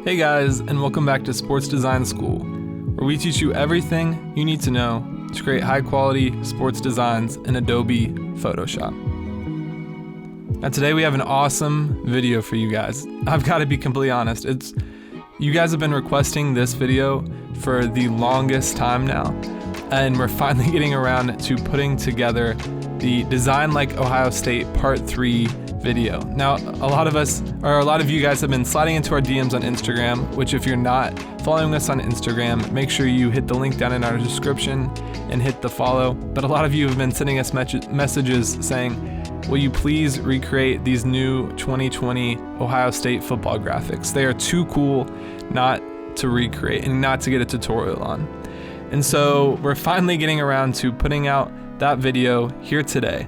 Hey guys, and welcome back to Sports Design School, where we teach you everything you need to know to create high-quality sports designs in Adobe Photoshop. Now today we have an awesome video for you guys. I've got to be completely honest, you guys have been requesting this video for the longest time now, and we're finally getting around to putting together the Design Like Ohio State Part 3 video. Now, a lot of you guys have been sliding into our DMs on Instagram, which if you're not following us on Instagram, make sure you hit the link down in our description and hit the follow. But a lot of you have been sending us messages saying, will you please recreate these new 2020 Ohio State football graphics? They are too cool not to recreate and not to get a tutorial on. And so we're finally getting around to putting out that video here today.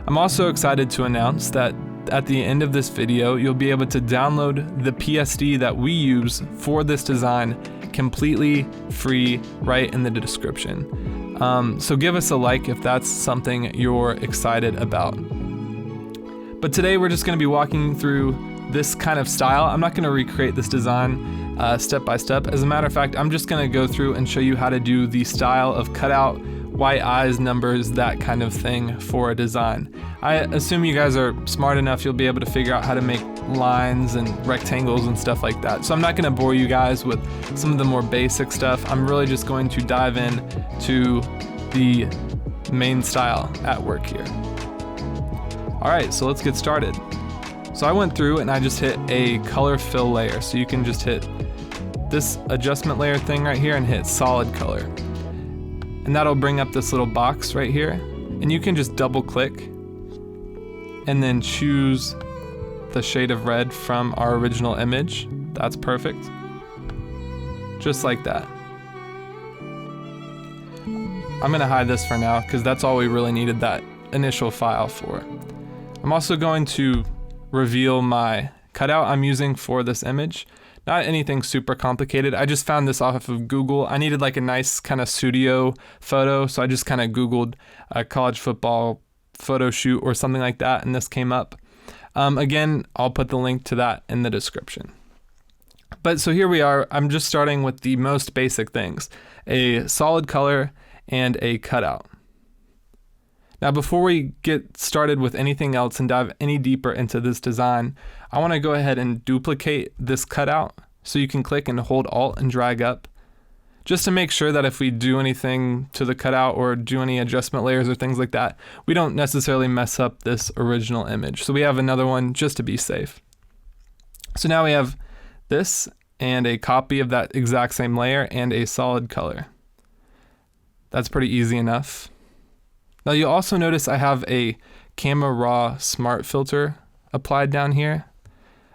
I'm also excited to announce that at the end of this video, you'll be able to download the PSD that we use for this design completely free right in the description. So give us a like if that's something you're excited about. But today we're just going to be walking through this kind of style. I'm not going to recreate this design step by step. As a matter of fact, I'm just going to go through and show you how to do the style of cutout, white eyes, numbers, that kind of thing for a design. I assume you guys are smart enough you'll be able to figure out how to make lines and rectangles and stuff like that. So I'm not going to bore you guys with some of the more basic stuff. I'm really just going to dive in to the main style at work here. Alright, so let's get started. So I went through and I just hit a color fill layer. So you can just hit this adjustment layer thing right here and hit solid color. And that'll bring up this little box right here. And you can just double click and then choose the shade of red from our original image. That's perfect. Just like that. I'm gonna hide this for now because that's all we really needed that initial file for. I'm also going to reveal my cutout I'm using for this image. Not anything super complicated. I just found this off of Google. I needed like a nice kind of studio photo, so I just kind of Googled a college football photo shoot or something like that, and this came up. Again, I'll put the link to that in the description. But so here we are. I'm just starting with the most basic things, a solid color and a cutout. Now, before we get started with anything else and dive any deeper into this design, I want to go ahead and duplicate this cutout. So you can click and hold Alt and drag up, just to make sure that if we do anything to the cutout or do any adjustment layers or things like that, we don't necessarily mess up this original image. So we have another one just to be safe. So now we have this and a copy of that exact same layer and a solid color. That's pretty easy enough. Now you'll also notice I have a Camera Raw Smart filter applied down here.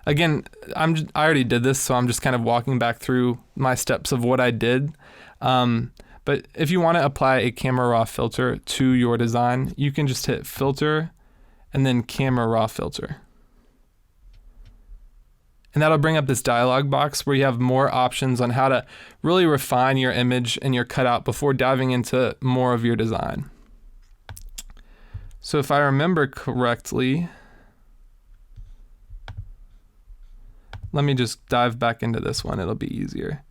Again, I already did this, so I'm just kind of walking back through my steps of what I did. But if you want to apply a Camera Raw filter to your design, you can just hit Filter and then Camera Raw Filter. And that'll bring up this dialog box where you have more options on how to really refine your image and your cutout before diving into more of your design. So if I remember correctly, let me just dive back into this one, it'll be easier.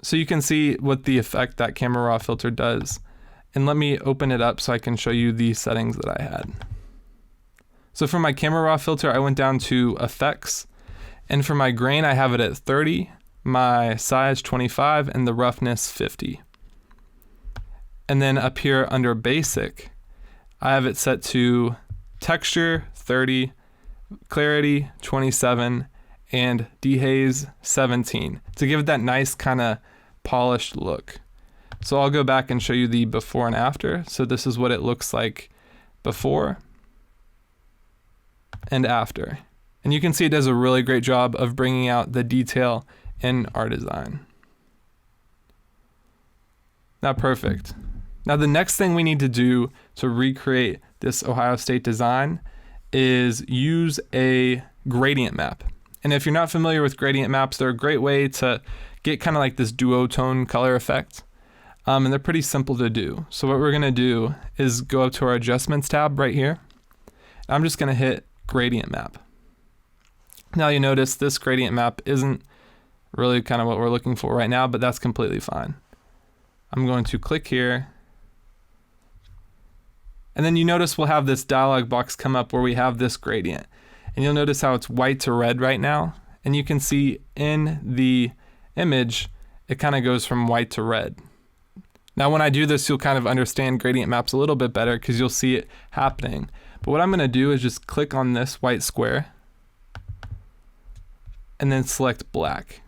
So you can see what the effect that Camera Raw filter does. And let me open it up so I can show you the settings that I had. So for my Camera Raw filter, I went down to Effects. And for my grain, I have it at 30, my size 25, and the roughness 50. And then up here under Basic, I have it set to Texture 30, Clarity 27, and Dehaze 17 to give it that nice kind of polished look. So I'll go back and show you the before and after. So this is what it looks like before and after. And you can see it does a really great job of bringing out the detail in our design. Now, perfect. Now the next thing we need to do to recreate this Ohio State design is use a gradient map. And if you're not familiar with gradient maps, they're a great way to get kind of like this duotone color effect. And they're pretty simple to do. So what we're gonna do is go up to our adjustments tab right here. I'm just gonna hit gradient map. Now you notice this gradient map isn't really kind of what we're looking for right now, but that's completely fine. I'm going to click here. And then you notice we'll have this dialog box come up where we have this gradient. And you'll notice how it's white to red right now. And you can see in the image, it kind of goes from white to red. Now when I do this, you'll kind of understand gradient maps a little bit better because you'll see it happening. But what I'm going to do is just click on this white square and then select black.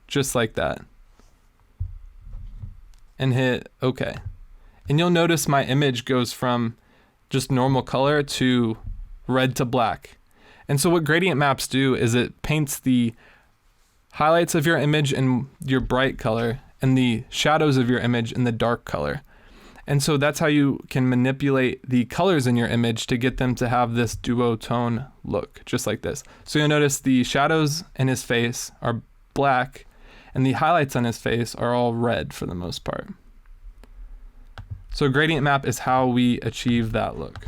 Just like that. And hit OK. And you'll notice my image goes from just normal color to red to black. And so what gradient maps do is it paints the highlights of your image in your bright color and the shadows of your image in the dark color. And so that's how you can manipulate the colors in your image to get them to have this duotone look, just like this. So you'll notice the shadows in his face are black and the highlights on his face are all red for the most part. So a gradient map is how we achieve that look.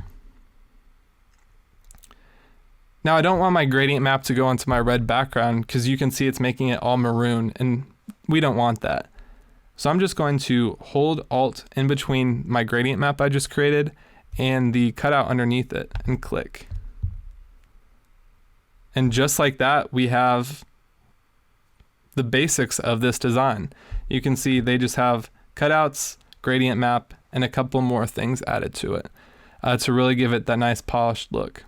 Now I don't want my gradient map to go onto my red background because you can see it's making it all maroon and we don't want that. So I'm just going to hold Alt in between my gradient map I just created and the cutout underneath it and click. And just like that, we have the basics of this design. You can see they just have cutouts, gradient map, and a couple more things added to it to really give it that nice polished look.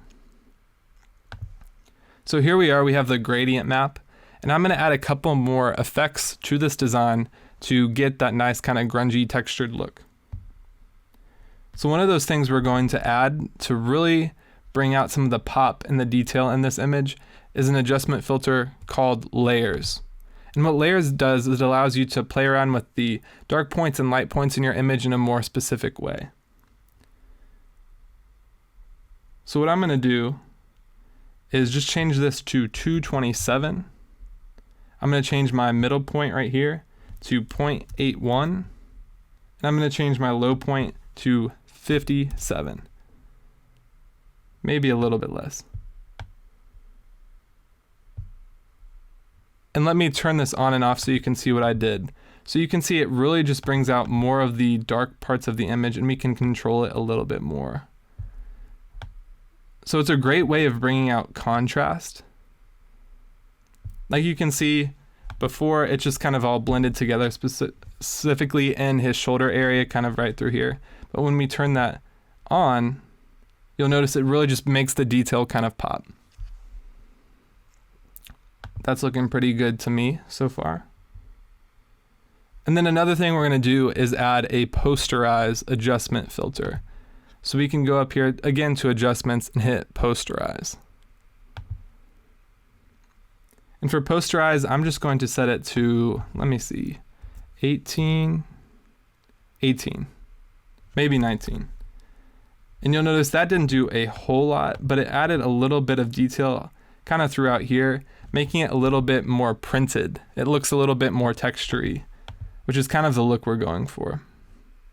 So here we are, we have the gradient map, and I'm going to add a couple more effects to this design to get that nice kind of grungy textured look. So one of those things we're going to add to really bring out some of the pop and the detail in this image is an adjustment filter called layers. And what layers does is it allows you to play around with the dark points and light points in your image in a more specific way. So what I'm going to do is just change this to 227. I'm going to change my middle point right here to 0.81. And I'm going to change my low point to 57. Maybe a little bit less. And let me turn this on and off so you can see what I did. So you can see it really just brings out more of the dark parts of the image and we can control it a little bit more. So it's a great way of bringing out contrast. Like you can see before, it just kind of all blended together, specifically in his shoulder area, kind of right through here. But when we turn that on, you'll notice it really just makes the detail kind of pop. That's looking pretty good to me so far. And then another thing we're going to do is add a posterize adjustment filter. So we can go up here again to adjustments and hit posterize. And for posterize, I'm just going to set it to, let me see, 18, maybe 19. And you'll notice that didn't do a whole lot, but it added a little bit of detail kind of throughout here, making it a little bit more printed. It looks a little bit more textury, which is kind of the look we're going for.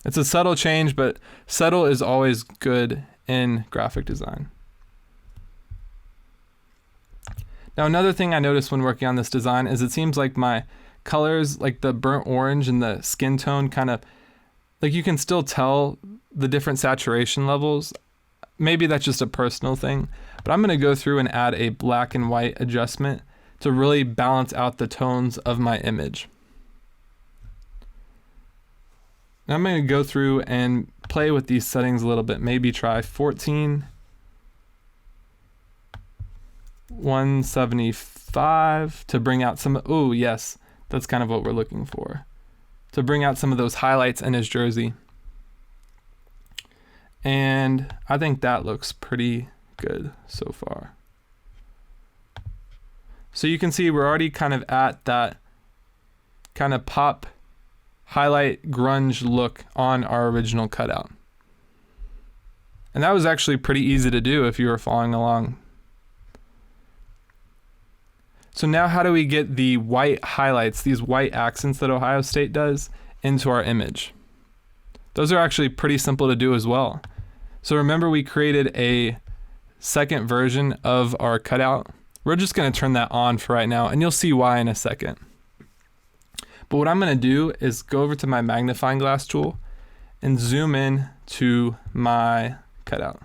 It's a subtle change, but subtle is always good in graphic design. Now another thing I noticed when working on this design is it seems like my colors, like the burnt orange and the skin tone kind of, like you can still tell the different saturation levels. Maybe that's just a personal thing, but I'm going to go through and add a black and white adjustment to really balance out the tones of my image. Now I'm going to go through and play with these settings a little bit, maybe try 14, 175 to bring out some, oh yes, that's kind of what we're looking for. To bring out some of those highlights in his jersey. And I think that looks pretty good so far. So you can see we're already kind of at that kind of pop, highlight, grunge look on our original cutout. And that was actually pretty easy to do if you were following along. So now how do we get the white highlights, these white accents that Ohio State does, into our image? Those are actually pretty simple to do as well. So remember we created a second version of our cutout We're just going to turn that on for right now, and you'll see why in a second. But what I'm going to do is go over to my magnifying glass tool and zoom in to my cutout.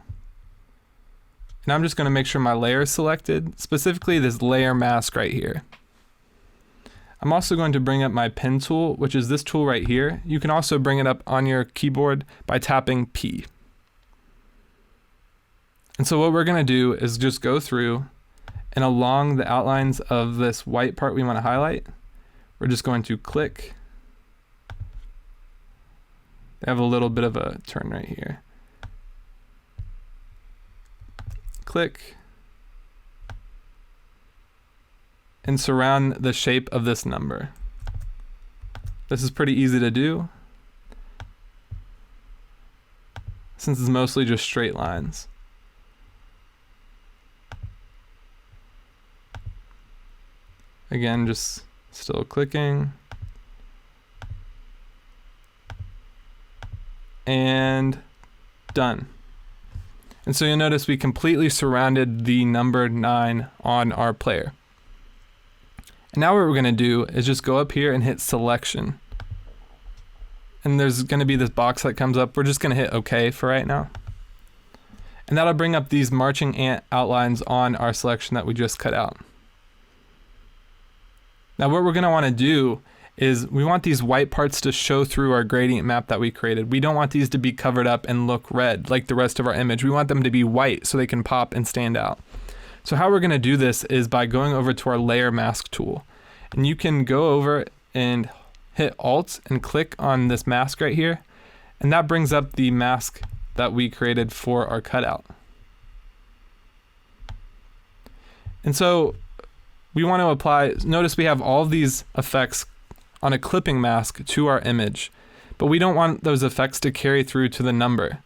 And I'm just going to make sure my layer is selected, specifically this layer mask right here. I'm also going to bring up my pen tool, which is this tool right here. You can also bring it up on your keyboard by tapping P. And so what we're going to do is just go through and along the outlines of this white part we want to highlight, we're just going to click. They have a little bit of a turn right here. Click. And surround the shape of this number. This is pretty easy to do, since it's mostly just straight lines. Again, just still clicking. And done. And so you'll notice we completely surrounded the number 9 on our player. And now what we're going to do is just go up here and hit selection. And there's going to be this box that comes up. We're just going to hit OK for right now. And that'll bring up these marching ant outlines on our selection that we just cut out. Now what we're going to want to do is we want these white parts to show through our gradient map that we created. We don't want these to be covered up and look red like the rest of our image. We want them to be white so they can pop and stand out. So how we're going to do this is by going over to our layer mask tool. And you can go over and hit Alt and click on this mask right here. And that brings up the mask that we created for our cutout. And so we want to apply, notice we have all these effects on a clipping mask to our image, but we don't want those effects to carry through to the number.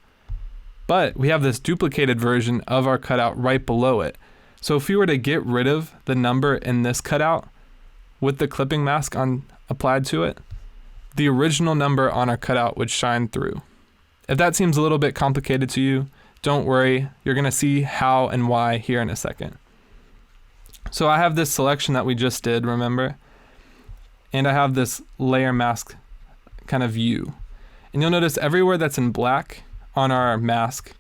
But we have this duplicated version of our cutout right below it. So if we were to get rid of the number in this cutout with the clipping mask applied to it, the original number on our cutout would shine through. If that seems a little bit complicated to you, don't worry, you're going to see how and why here in a second. So I have this selection that we just did, remember? And I have this layer mask kind of view. And you'll notice everywhere that's in black on our mask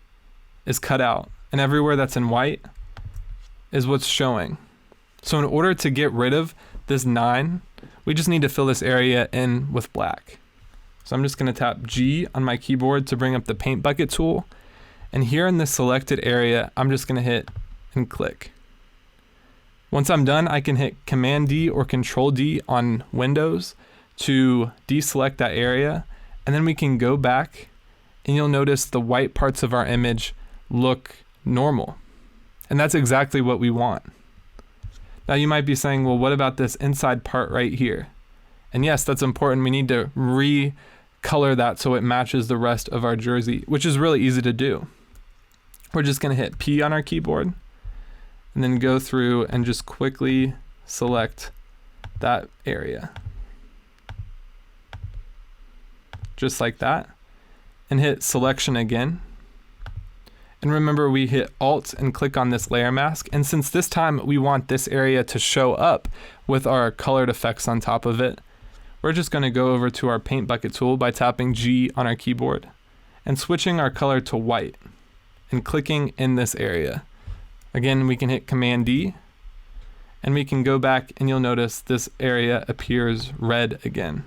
is cut out, and everywhere that's in white is what's showing. So in order to get rid of this 9, we just need to fill this area in with black. So I'm just going to tap G on my keyboard to bring up the paint bucket tool. And here in this selected area, I'm just going to hit and click. Once I'm done, I can hit Command D or Control D on Windows to deselect that area. And then we can go back and you'll notice the white parts of our image look normal. And that's exactly what we want. Now you might be saying, well, what about this inside part right here? And yes, that's important. We need to recolor that so it matches the rest of our jersey, which is really easy to do. We're just going to hit P on our keyboard and then go through and just quickly select that area. Just like that. And hit selection again. And remember, we hit Alt and click on this layer mask. And since this time we want this area to show up with our colored effects on top of it, we're just going to go over to our paint bucket tool by tapping G on our keyboard and switching our color to white and clicking in this area. Again, we can hit Command D and we can go back and you'll notice this area appears red again.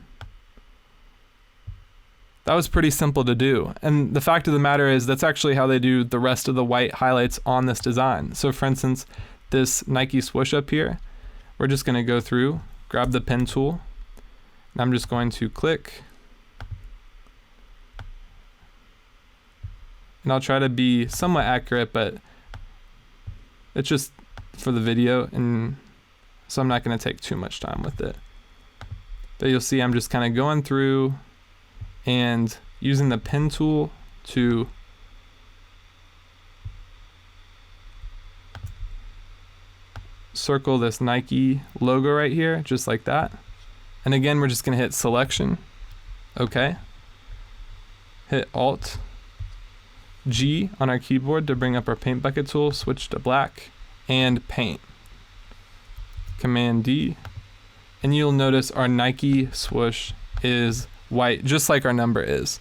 That was pretty simple to do. And the fact of the matter is that's actually how they do the rest of the white highlights on this design. So for instance, this Nike swoosh up here, we're just going to go through, grab the pen tool, and I'm just going to click. And I'll try to be somewhat accurate, but it's just for the video, and so I'm not going to take too much time with it. But you'll see I'm just kind of going through and using the pen tool to circle this Nike logo right here, just like that. And again, we're just going to hit selection, OK. Hit Alt G on our keyboard to bring up our paint bucket tool, switch to black, and paint. Command D, and you'll notice our Nike swoosh is white, just like our number is.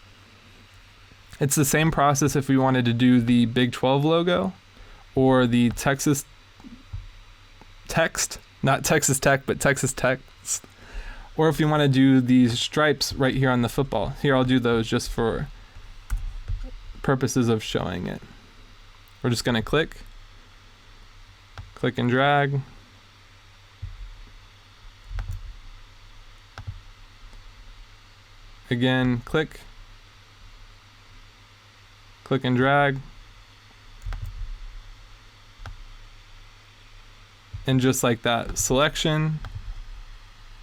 It's the same process if we wanted to do the Big 12 logo or the Texas text, not Texas Tech, but Texas text, or if you want to do these stripes right here on the football. Here, I'll do those just for purposes of showing it. We're just going to click and drag. Again, click and drag. And just like that, selection,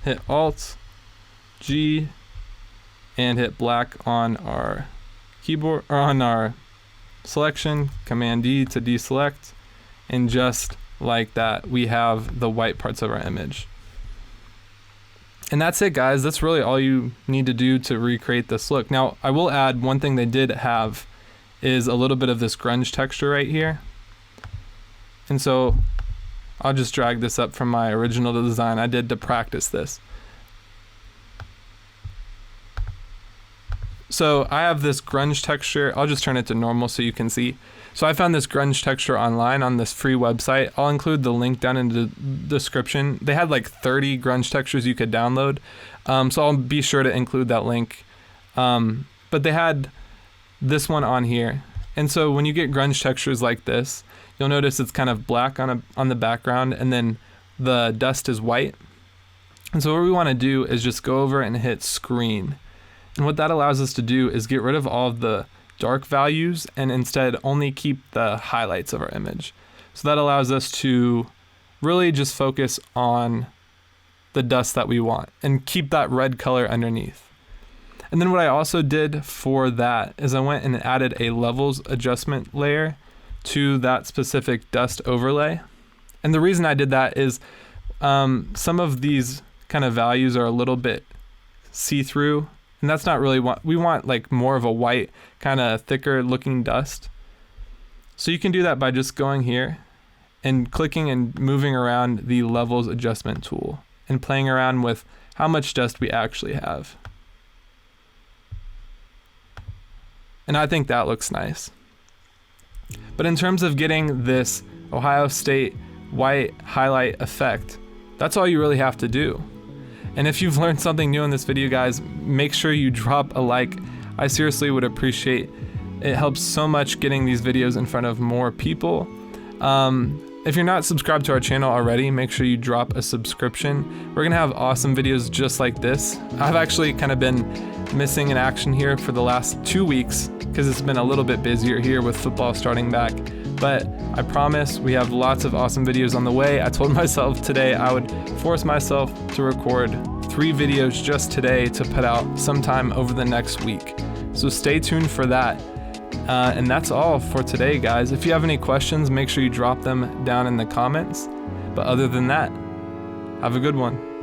hit Alt, G, and hit black on our keyboard, or on our selection, Command D to deselect, and just like that, we have the white parts of our image. And that's it, guys. That's really all you need to do to recreate this look. Now, I will add one thing they did have is a little bit of this grunge texture right here. And so I'll just drag this up from my original design I did to practice this. So I have this grunge texture. I'll just turn it to normal so you can see. So I found this grunge texture online on this free website. I'll include the link down in the description. They had like 30 grunge textures you could download. So I'll be sure to include that link. But they had this one on here. And so when you get grunge textures like this, you'll notice it's kind of black on the background, and then the dust is white. And so what we want to do is just go over and hit screen. And what that allows us to do is get rid of all of the dark values and instead only keep the highlights of our image. So that allows us to really just focus on the dust that we want and keep that red color underneath. And then what I also did for that is I went and added a levels adjustment layer to that specific dust overlay. And the reason I did that is some of these kind of values are a little bit see-through, and that's not really what we want, like more of a white, kind of thicker looking dust. So you can do that by just going here and clicking and moving around the levels adjustment tool and playing around with how much dust we actually have. And I think that looks nice. But in terms of getting this Ohio State white highlight effect, that's all you really have to do. And if you've learned something new in this video, guys, make sure you drop a like. I seriously would appreciate it. It helps so much getting these videos in front of more people. If you're not subscribed to our channel already, make sure you drop a subscription. We're gonna have awesome videos just like this. I've actually kind of been missing in action here for the last 2 weeks because it's been a little bit busier here with football starting back. But I promise we have lots of awesome videos on the way. I told myself today I would force myself to record 3 videos just today to put out sometime over the next week. So stay tuned for that. And that's all for today, guys. If you have any questions, make sure you drop them down in the comments. But other than that, have a good one.